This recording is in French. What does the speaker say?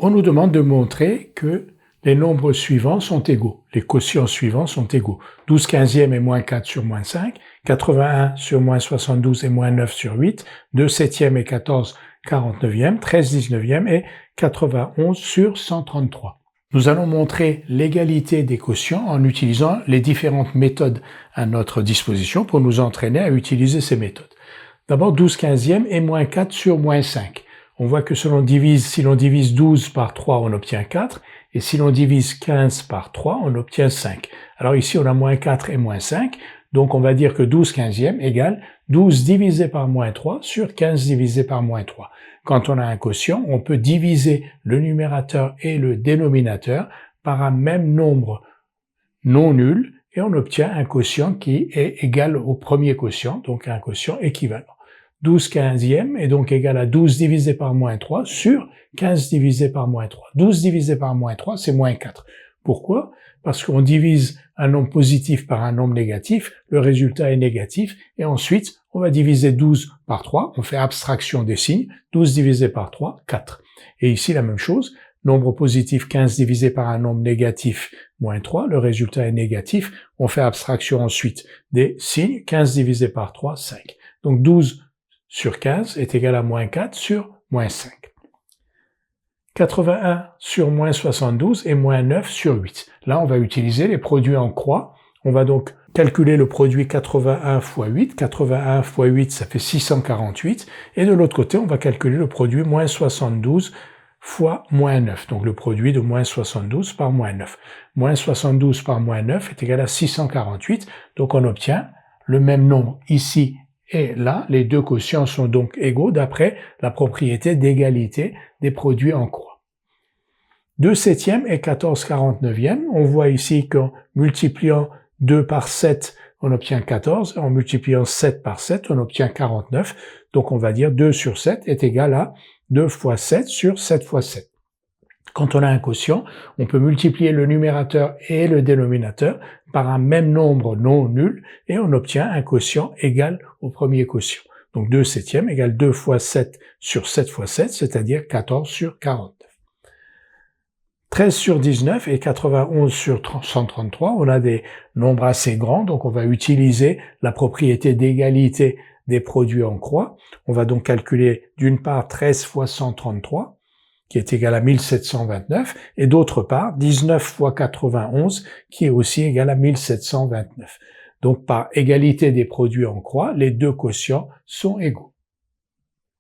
On nous demande de montrer que les nombres suivants sont égaux, les quotients suivants sont égaux. 12 quinzièmes et moins 4 sur moins 5, 81 sur moins 72 et moins 9 sur 8, 2 septièmes et 14 49e, 13 19e et 91 sur 133. Nous allons montrer l'égalité des quotients en utilisant les différentes méthodes à notre disposition pour nous entraîner à utiliser ces méthodes. D'abord 12 quinzièmes et moins 4 sur moins 5. On voit que si l'on divise 12 par 3, on obtient 4, et si l'on divise 15 par 3, on obtient 5. Alors ici, on a moins 4 et moins 5, donc on va dire que 12 quinzièmes égale 12 divisé par moins 3 sur 15 divisé par moins 3. Quand on a un quotient, on peut diviser le numérateur et le dénominateur par un même nombre non nul, et on obtient un quotient qui est égal au premier quotient, donc un quotient équivalent. 12 quinzièmes est donc égal à 12 divisé par moins 3 sur 15 divisé par moins 3. 12 divisé par moins 3, c'est moins 4. Pourquoi? Parce qu'on divise un nombre positif par un nombre négatif, le résultat est négatif, et ensuite, on va diviser 12 par 3, on fait abstraction des signes, 12 divisé par 3, 4. Et ici, la même chose, nombre positif 15 divisé par un nombre négatif, moins 3, le résultat est négatif, on fait abstraction ensuite des signes, 15 divisé par 3, 5. Donc 12 sur 15 est égal à moins 4 sur moins 5. 81 sur moins 72 et moins 9 sur 8. Là, on va utiliser les produits en croix. On va donc calculer le produit 81 fois 8. 81 fois 8, ça fait 648. Et de l'autre côté, on va calculer le produit moins 72 fois moins 9. Donc le produit de moins 72 par moins 9. Moins 72 par moins 9 est égal à 648. Donc on obtient le même nombre ici et là. Les deux quotients sont donc égaux d'après la propriété d'égalité des produits en croix. 2 septièmes et 14 49e. On voit ici qu'en multipliant 2 par 7, on obtient 14. En multipliant 7 par 7, on obtient 49. Donc on va dire 2 sur 7 est égal à 2 fois 7 sur 7 fois 7. Quand on a un quotient, on peut multiplier le numérateur et le dénominateur par un même nombre non nul et on obtient un quotient égal au premier quotient. Donc 2 septièmes égale 2 fois 7 sur 7 fois 7, c'est-à-dire 14 sur 49. 13 sur 19 et 91 sur 133, on a des nombres assez grands, donc on va utiliser la propriété d'égalité des produits en croix. On va donc calculer d'une part 13 fois 133, qui est égal à 1729, et d'autre part 19 fois 91, qui est aussi égal à 1729. Donc par égalité des produits en croix, les deux quotients sont égaux.